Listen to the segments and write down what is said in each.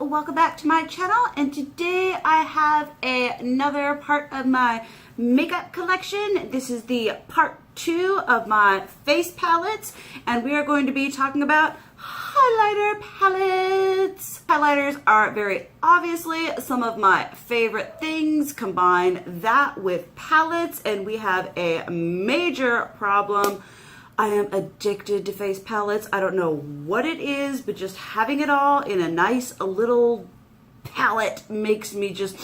welcome back to my channel, and today I have another part of my makeup collection. This is the part 2 of my face palettes, and we are going to be talking about highlighter palettes. Highlighters are very obviously some of my favorite things. Combine that with palettes and we have a major problem. I am addicted to face palettes. I don't know what it is, but just having it all in a nice little palette makes me just,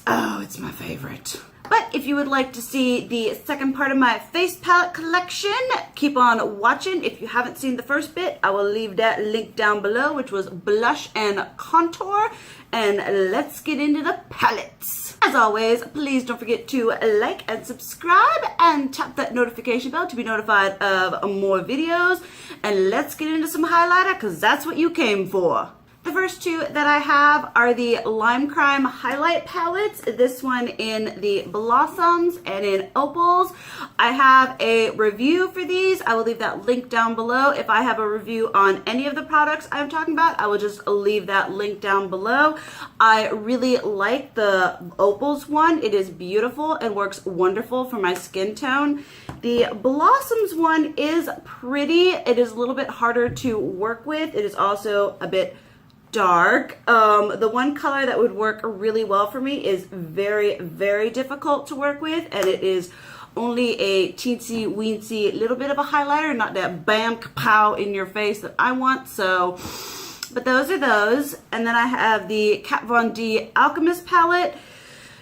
oh, it's my favorite. But if you would like to see the second part of my face palette collection, keep on watching. If you haven't seen the first bit, I will leave that link down below, which was blush and contour. And let's get into the palettes. As always, please don't forget to like and subscribe and tap that notification bell to be notified of more videos. And let's get into some highlighter, because that's what you came for. The first two that I have are the Lime Crime highlight palettes. This one in the Blossoms and in Opals. I have a review for these. I will leave that link down below. If I have a review on any of the products I'm talking about, I will just leave that link down below. I really like the Opals one. It is beautiful and works wonderful for my skin tone. The Blossoms one is pretty. It is a little bit harder to work with. It is also a bit dark. The one color that would work really well for me is very, very difficult to work with, and it is only a teensy weensy little bit of a highlighter, not that bam kapow in your face that I want. So, but those are those. And then I have the Kat Von D Alchemist palette.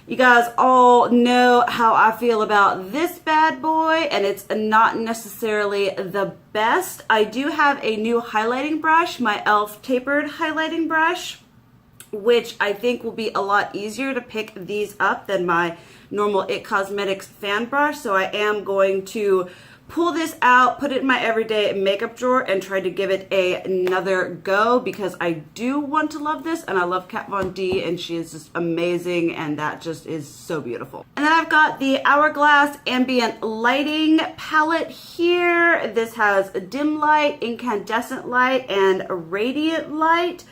You guys all know how I feel about this bad boy, and it's not necessarily the best. I do have a new highlighting brush, my e.l.f. tapered highlighting brush, which I think will be a lot easier to pick these up than my normal IT Cosmetics fan brush. So I am going to pull this out, put it in my everyday makeup drawer, and try to give it another go, because I do want to love this, and I love Kat Von D, and she is just amazing, and that just is so beautiful. And then I've got the Hourglass Ambient Lighting palette here. This has a dim light, incandescent light, and a radiant light.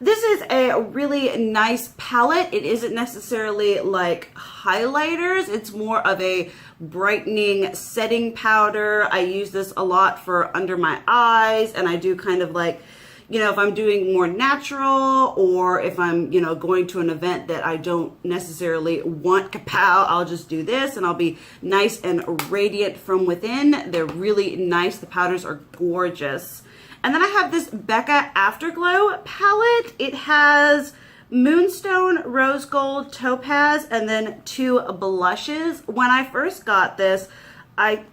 This is a really nice palette. It isn't necessarily like highlighters. It's more of a brightening setting powder. I use this a lot for under my eyes, and I do kind of like, you know, if I'm doing more natural, or if I'm, you know, going to an event that I don't necessarily want kapow, I'll just do this and I'll be nice and radiant from within. They're really nice. The powders are gorgeous. And then I have this Becca Afterglow palette. It has Moonstone, Rose Gold, Topaz, and then 2 blushes. When I first got this, I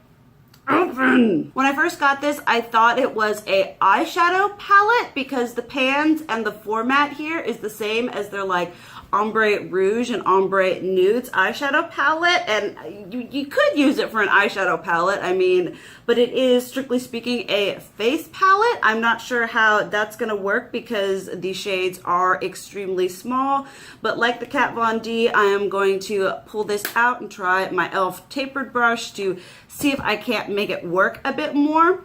thought it was a eyeshadow palette, because the pans and the format here is the same as their like ombre rouge and ombre nudes eyeshadow palette, and you could use it for an eyeshadow palette, I mean, but it is strictly speaking a face palette. I'm not sure how that's gonna work because the shades are extremely small, but like the Kat Von D, I am going to pull this out and try my e.l.f. tapered brush to see if I can't make it work a bit more.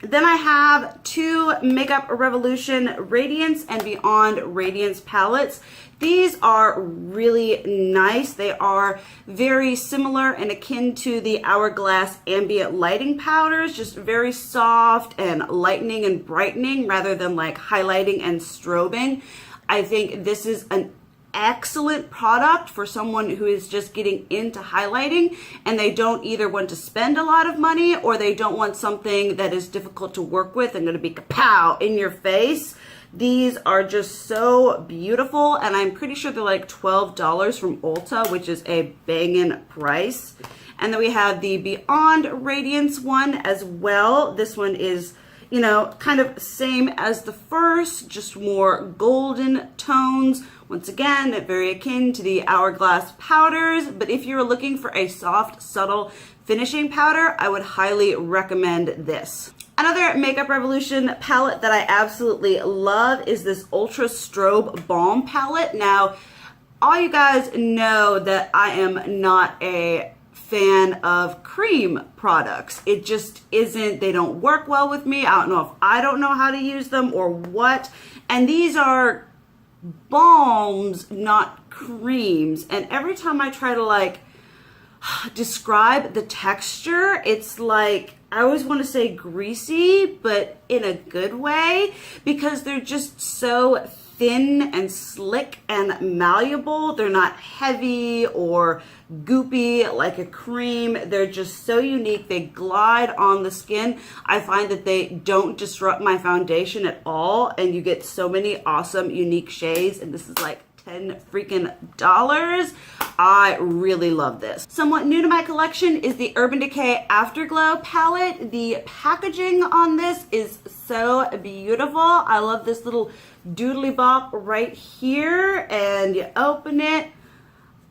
Then I have 2 Makeup Revolution Radiance and Beyond Radiance palettes. These are really nice. They are very similar and akin to the Hourglass Ambient Lighting powders, just very soft and lightening and brightening rather than like highlighting and strobing. I think this is an excellent product for someone who is just getting into highlighting, and they don't either want to spend a lot of money, or they don't want something that is difficult to work with and going to be kapow in your face. These are just so beautiful, and I'm pretty sure they're like $12 from Ulta, which is a banging price. And then we have the Beyond Radiance one as well. This one is, you know, kind of same as the first, just more golden tones. Once again, very akin to the Hourglass powders, but if you're looking for a soft, subtle finishing powder, I would highly recommend this. Another Makeup Revolution palette that I absolutely love is this Ultra Strobe Balm palette. Now, all you guys know that I am not a fan of cream products. It just isn't, they don't work well with me. I don't know if I don't know how to use them or what. And these are balms, not creams. And every time I try to like describe the texture, it's like, I always want to say greasy, but in a good way, because they're just so thin and slick and malleable. They're not heavy or goopy like a cream. They're just so unique. They glide on the skin. I find that they don't disrupt my foundation at all, and you get so many awesome unique shades, and this is like $10 freaking dollars. I really love this. Somewhat new to my collection is the Urban Decay Afterglow palette. The packaging on this is so beautiful. I love this little doodly bop right here, and you open it.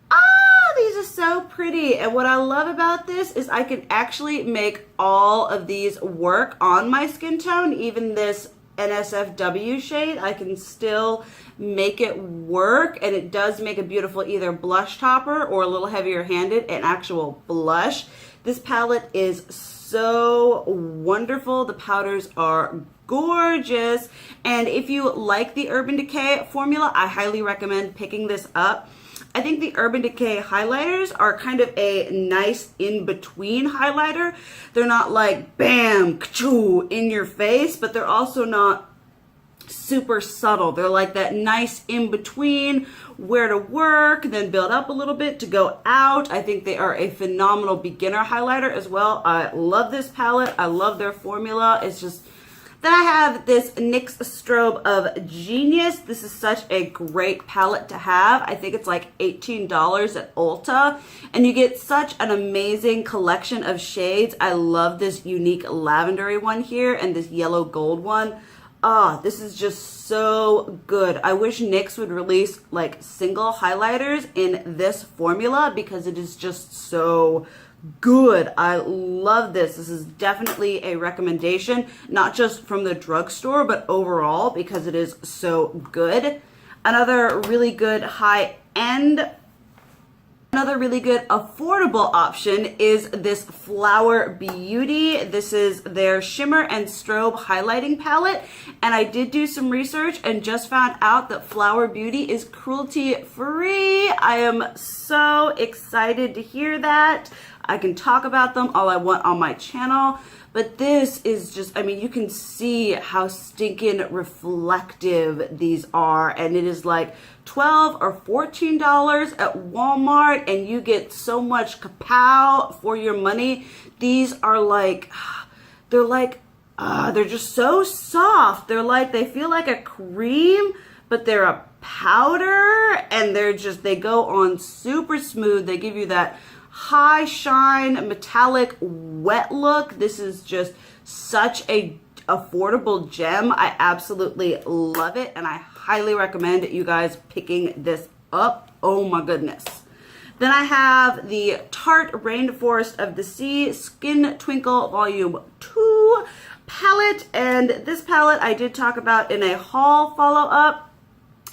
Ah, these are so pretty. And what I love about this is I can actually make all of these work on my skin tone, even this NSFW shade. I can still make it work, and it does make a beautiful either blush topper or a little heavier handed, an actual blush. This palette is so wonderful. The powders are gorgeous, and if you like the Urban Decay formula, I highly recommend picking this up. I think the Urban Decay highlighters are kind of a nice in-between highlighter. They're not like bam, ka-choo, in your face, but they're also not super subtle. They're like that nice in-between, where to work, then build up a little bit to go out. I think they are a phenomenal beginner highlighter as well. I love this palette. I love their formula. It's just... Then I have this NYX Strobe of Genius. This is such a great palette to have. I think it's like $18 at Ulta. And you get such an amazing collection of shades. I love this unique lavendery one here and this yellow gold one. Ah, this is just so good. I wish NYX would release like single highlighters in this formula because it is just so good. I love this. This is definitely a recommendation, not just from the drugstore, but overall because it is so good. Another really good affordable option is this Flower Beauty. This is their Shimmer and Strobe highlighting palette, and I did do some research and just found out that Flower Beauty is cruelty free. I am so excited to hear that. I can talk about them all I want on my channel, but this is just, I mean, you can see how stinking reflective these are, and it is like $12 or $14 at Walmart, and you get so much kapow for your money. These are like, they're just so soft. They're like, they feel like a cream, but they're a powder, and they go on super smooth. They give you that high shine metallic wet look. This is just such a affordable gem. I absolutely love it, and I highly recommend you guys picking this up. Oh my goodness. Then I have the Tarte Rainforest of the Sea Skin Twinkle Volume 2 palette, and this palette I did talk about in a haul follow-up.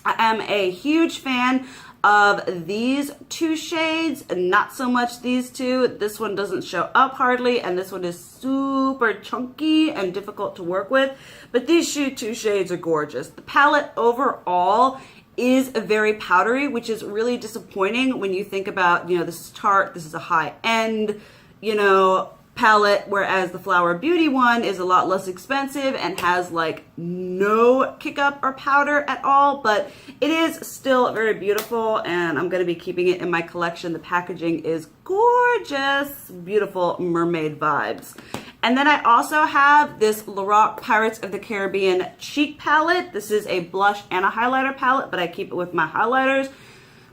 I am a huge fan of these two shades, not so much these two. This one doesn't show up hardly, and this one is super chunky and difficult to work with, but these two shades are gorgeous. The palette overall is very powdery, which is really disappointing when you think about, you know, this is Tarte, this is a high-end, you know, palette, whereas the Flower Beauty one is a lot less expensive and has like no kick up or powder at all, but it is still very beautiful, and I'm going to be keeping it in my collection. The packaging is gorgeous, beautiful mermaid vibes. And then I also have this Lorac Pirates of the Caribbean cheek palette. This is a blush and a highlighter palette, but I keep it with my highlighters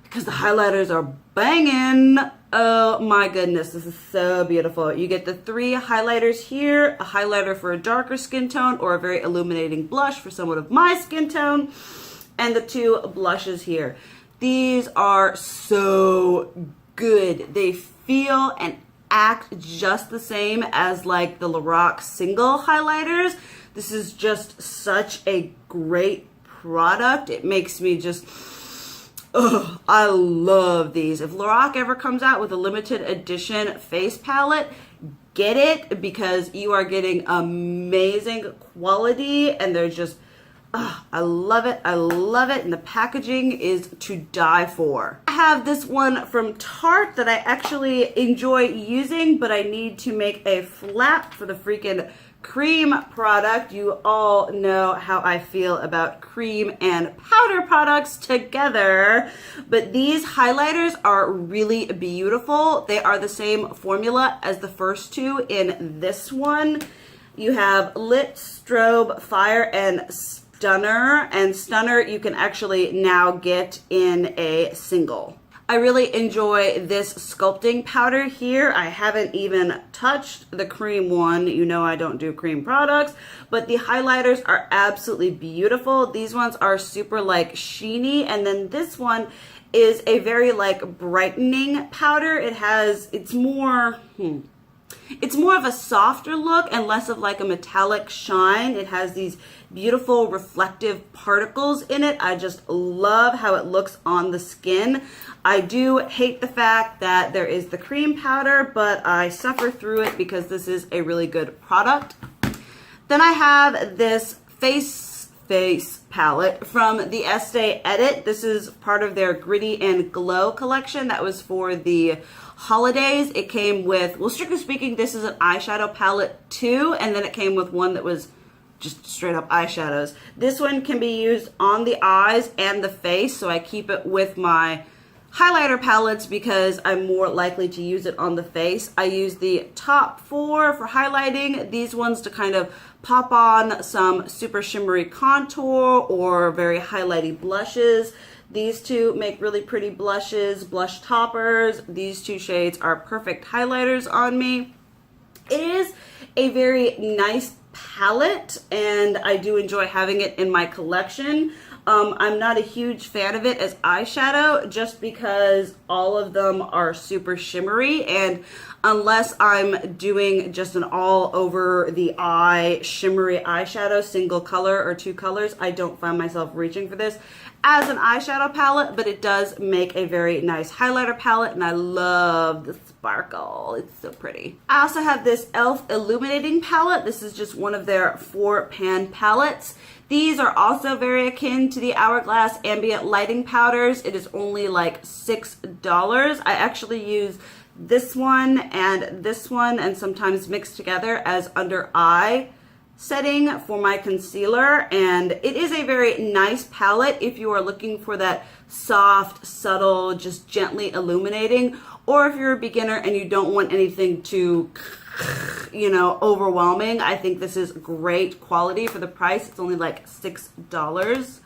because the highlighters are banging. Oh my goodness, this is so beautiful. You get the 3 highlighters here, a highlighter for a darker skin tone or a very illuminating blush for someone of my skin tone, and the 2 blushes here. These are so good. They feel and act just the same as like the Lorac single highlighters. This is just such a great product. It makes me just Ugh, I love these. If Lorac ever comes out with a limited edition face palette, get it, because you are getting amazing quality, and they're just, I love it. I love it. And the packaging is to die for. I have this one from Tarte that I actually enjoy using, but I need to make a flap for the freaking cream product. You all know how I feel about cream and powder products together, but these highlighters are really beautiful. They are the same formula as the first two in this one. You have Lit, Strobe, Fire, and Stunner, and Stunner you can actually now get in a single. I really enjoy this sculpting powder here. I haven't even touched the cream one. You know I don't do cream products, but the highlighters are absolutely beautiful. These ones are super like sheeny, and then this one is a very like brightening powder. It's more of a softer look and less of like a metallic shine. It has these beautiful reflective particles in it. I just love how it looks on the skin. I do hate the fact that there is the cream powder, but I suffer through it because this is a really good product. Then I have this face palette from the Estee Edit. This is part of their Gritty and Glow collection that was for the holidays. It came with, well, strictly speaking, this is an eyeshadow palette too, and then it came with one that was just straight up eyeshadows. This one can be used on the eyes and the face, so I keep it with my highlighter palettes because I'm more likely to use it on the face. I use the top four for highlighting, these ones to kind of pop on some super shimmery contour or very highlighty blushes. These two make really pretty blushes, blush toppers. These two shades are perfect highlighters on me. It is a very nice palette, and I do enjoy having it in my collection. I'm not a huge fan of it as eyeshadow just because all of them are super shimmery, and unless I'm doing just an all over the eye shimmery eyeshadow, single color or two colors, I don't find myself reaching for this as an eyeshadow palette, but it does make a very nice highlighter palette, and I love the sparkle. It's so pretty. I also have this e.l.f. illuminating palette. This is just one of their 4-pan palettes. These are also very akin to the Hourglass ambient lighting powders. It is only like $6. I actually use this one and sometimes mixed together as under eye setting for my concealer, and it is a very nice palette if you are looking for that soft, subtle, just gently illuminating, or if you're a beginner and you don't want anything too, you know, overwhelming. I think this is great quality for the price. It's only like $6.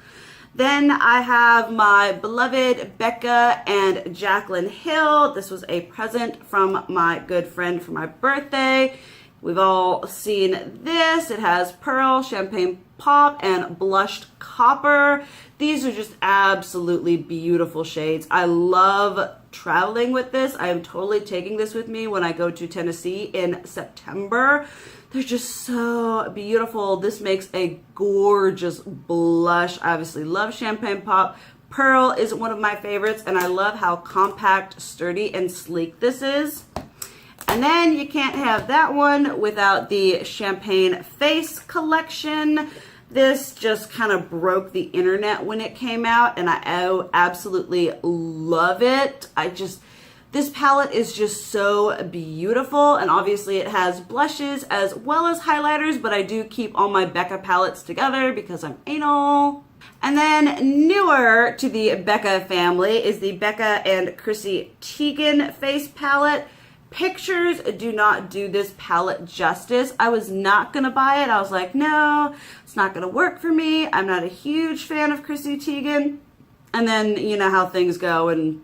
Then I have my beloved Becca and Jaclyn Hill. This was a present from my good friend for my birthday. We've all seen this. It has Pearl, Champagne Pop, and Blushed Copper. These are just absolutely beautiful shades. I love traveling with this. I am totally taking this with me when I go to Tennessee in September. They're just so beautiful. This makes a gorgeous blush. I obviously love Champagne Pop. Pearl is one of my favorites, and I love how compact, sturdy, and sleek this is. And then you can't have that one without the Champagne Face collection. This just kind of broke the internet when it came out, and I absolutely love it. This palette is just so beautiful, and obviously it has blushes as well as highlighters, but I do keep all my Becca palettes together because I'm anal. And then newer to the Becca family is the Becca and Chrissy Teigen face palette. Pictures do not do this palette justice. I was not gonna buy it. I was like, no, it's not gonna work for me. I'm not a huge fan of Chrissy Teigen. And then you know how things go, and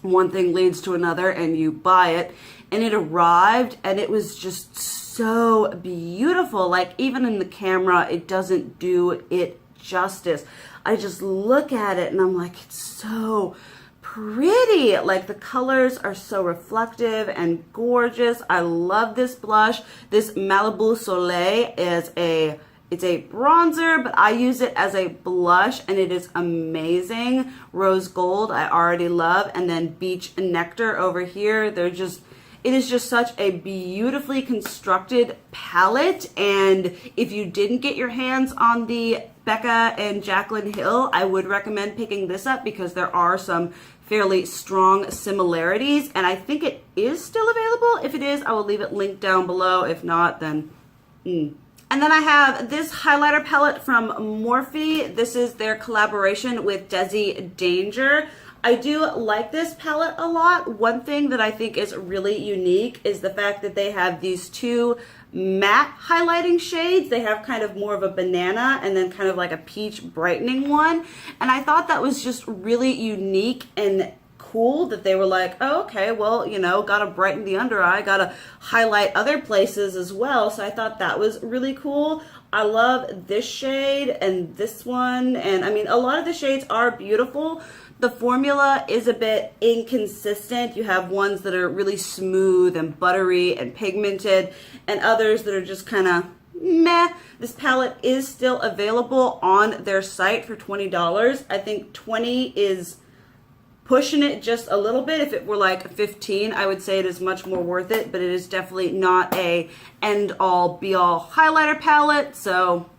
one thing leads to another, and you buy it, and it arrived, and it was just so beautiful. Like, even in the camera, it doesn't do it justice. I just look at it and I'm like, it's so pretty. Like, the colors are so reflective and gorgeous. I love this blush. This Malibu Soleil is a It's a bronzer, but I use it as a blush, and it is amazing. Rose Gold, I already love. And then Beach Nectar over here. It is just such a beautifully constructed palette. And if you didn't get your hands on the Becca and Jaclyn Hill, I would recommend picking this up because there are some fairly strong similarities. And I think it is still available. If it is, I will leave it linked down below. If not, then And then I have this highlighter palette from Morphe. This is their collaboration with Desi Danger. I do like this palette a lot. One thing that I think is really unique is the fact that they have these two matte highlighting shades. They have kind of more of a banana and then kind of like a peach brightening one. And I thought that was just really unique and cool that they were like, oh, okay, well, you know, gotta brighten the under eye, gotta highlight other places as well. So I thought that was really cool. I love this shade and this one. And I mean, a lot of the shades are beautiful. The formula is a bit inconsistent. You have ones that are really smooth and buttery and pigmented, and others that are just kind of meh. This palette is still available on their site for $20. I think 20 is pushing it just a little bit. If it were like 15, I would say it is much more worth it, but it is definitely not a end-all be-all highlighter palette. So,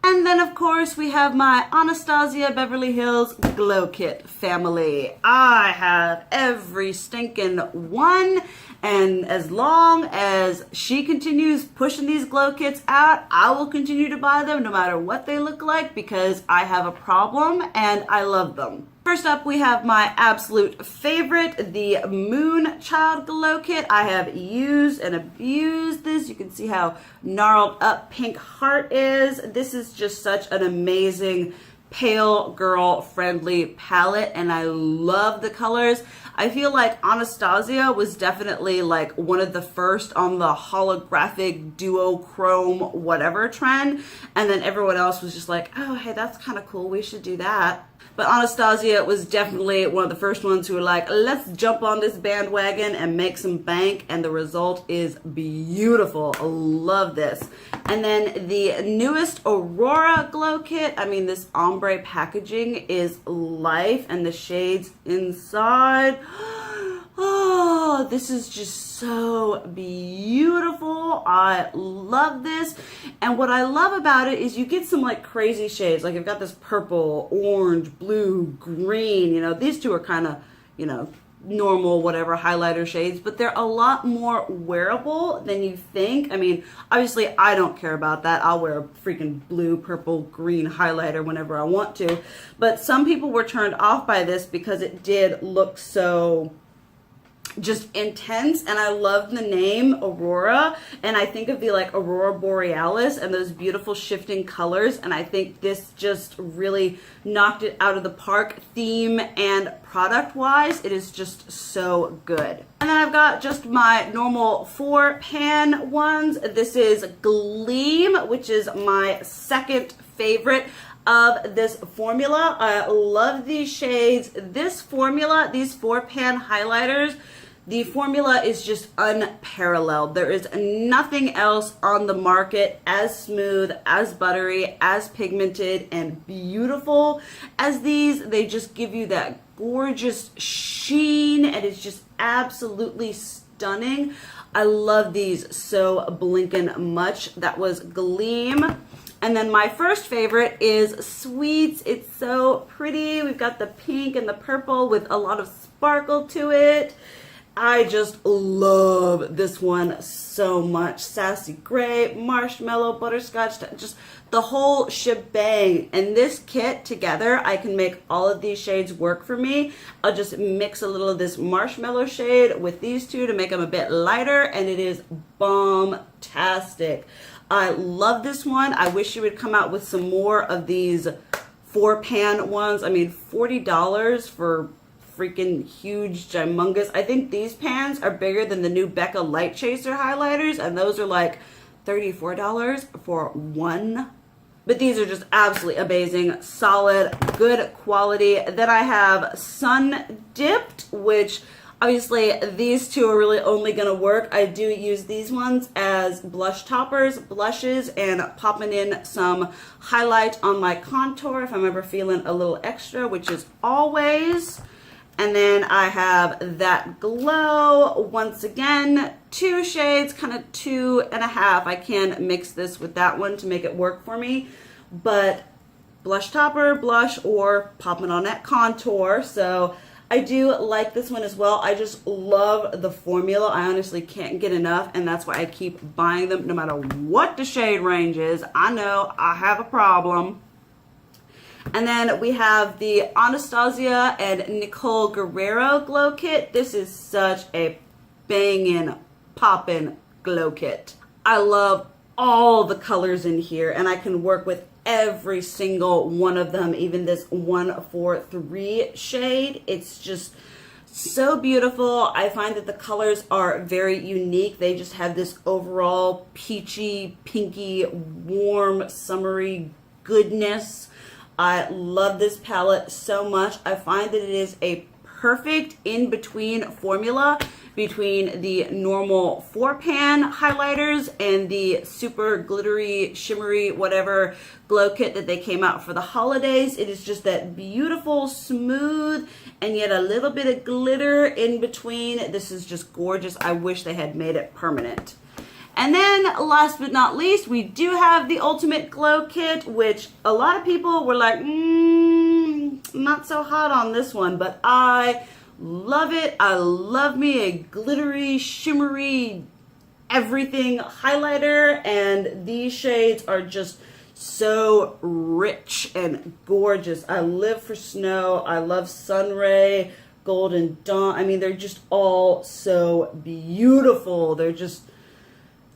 and then of course we have my Anastasia Beverly Hills Glow Kit family. I have every stinking one, and as long as she continues pushing these glow kits out, I will continue to buy them no matter what they look like, because I have a problem and I love them. First up, we have my absolute favorite, the Moonchild Glow Kit. I have used and abused this. You can see how gnarled up Pink Heart is. This is just such an amazing pale girl friendly palette, and I love the colors. I feel like Anastasia was definitely like one of the first on the holographic duochrome whatever trend, and then everyone else was just like, oh, hey, that's kind of cool, we should do that. But Anastasia was definitely one of the first ones who were like, let's jump on this bandwagon and make some bank, and the result is beautiful. I love this. And then the newest Aurora Glow Kit. I mean, this ombre packaging is life, and the shades inside. Oh, this is just so beautiful. I love this. And what I love about it is you get some like crazy shades. Like I've got this purple, orange, blue, green. You know, these two are kind of, you know, normal whatever highlighter shades, but they're a lot more wearable than you think. I mean, obviously I don't care about that. I'll wear a freaking blue, purple, green highlighter whenever I want to. But some people were turned off by this because it did look so just intense, and I love the name Aurora, and I think of the like Aurora Borealis and those beautiful shifting colors, and I think this just really knocked it out of the park theme and product wise. It is just so good. And then I've got just my normal 4-pan ones. This is Gleam, which is my second favorite of this formula. I love these shades. This formula, these 4-pan highlighters, the formula is just unparalleled. There is nothing else on the market as smooth, as buttery, as pigmented, and beautiful as these. They just give you that gorgeous sheen, and it's just absolutely stunning. I love these so blinkin' much. That was Gleam. And then my first favorite is Sweets. It's so pretty. We've got the pink and the purple with a lot of sparkle to it. I just love this one so much. Sassy Gray, Marshmallow, Butterscotch, just the whole shebang. And this kit together, I can make all of these shades work for me. I'll just mix a little of this Marshmallow shade with these two to make them a bit lighter, and it is bomb-tastic. I love this one. I wish you would come out with some more of these 4-pan ones. I mean, $40 for freaking huge, humongous. I think these pans are bigger than the new Becca Light Chaser highlighters, and those are like $34 for one. But these are just absolutely amazing, solid, good quality. Then I have Sun Dipped, which Obviously, these two are really only going to work. I do use these ones as blush toppers, blushes, and popping in some highlight on my contour if I'm ever feeling a little extra, which is always. And then I have that glow. Once again, 2 shades, kind of 2.5. I can mix this with that one to make it work for me. But blush topper, blush, or popping on that contour. So I do like this one as well. I just love the formula. I honestly can't get enough, and that's why I keep buying them no matter what the shade range is. I know I have a problem. And then we have the Anastasia and Nicole Guerrero glow kit. This is such a banging, poppin' glow kit. I love all the colors in here, and I can work with every single one of them, even this 143 shade. It's just so beautiful. I find that the colors are very unique. They just have this overall peachy, pinky, warm, summery goodness. I love this palette so much. I find that it is a perfect in-between formula between the normal 4-pan highlighters and the super glittery, shimmery, whatever glow kit that they came out for the holidays. It is just that beautiful, smooth, and yet a little bit of glitter in between. This is just gorgeous. I wish they had made it permanent. And then last but not least, we do have the Ultimate Glow Kit, which a lot of people were like, not so hot on this one, but I love it. I love me a glittery, shimmery, everything highlighter, and these shades are just so rich and gorgeous. I live for snow. I love Sunray, Golden Dawn. I mean, they're just all so beautiful. They're just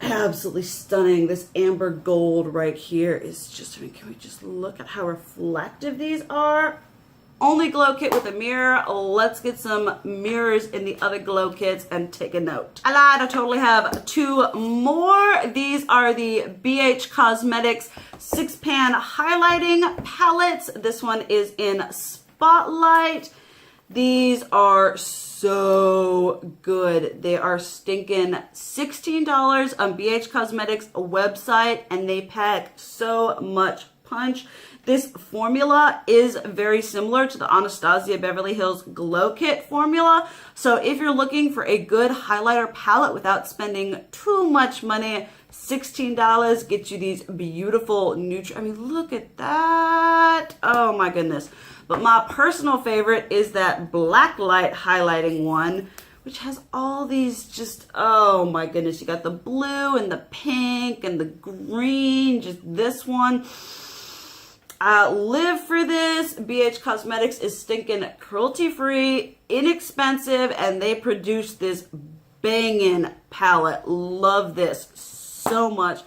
absolutely stunning. This amber gold right here is just, I mean, can we just look at how reflective these are? Only glow kit with a mirror. Let's get some mirrors in the other glow kits and take a note. I lied, I totally have 2 more. These are the BH Cosmetics 6-pan highlighting palettes. This one is in Spotlight. These are so good. They are stinking $16 on BH Cosmetics website, and they pack so much punch. This formula is very similar to the Anastasia Beverly Hills Glow Kit formula. So if you're looking for a good highlighter palette without spending too much money, $16 gets you these beautiful neutral. I mean, look at that. Oh my goodness. But my personal favorite is that black light highlighting one, which has all these just, oh my goodness. You got the blue and the pink and the green, just this one. I live for this. BH Cosmetics is stinking cruelty-free, inexpensive, and they produce this banging palette. Love this so much.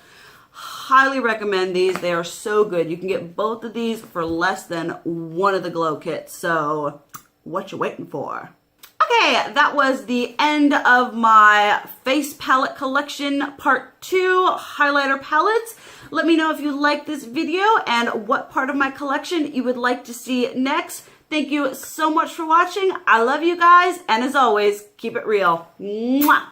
Highly recommend these. They are so good. You can get both of these for less than one of the glow kits. So what you waiting for? Okay, that was the end of my face palette collection part 2 highlighter palettes. Let me know if you like this video and what part of my collection you would like to see next. Thank you so much for watching. I love you guys, and as always, keep it real. Mwah!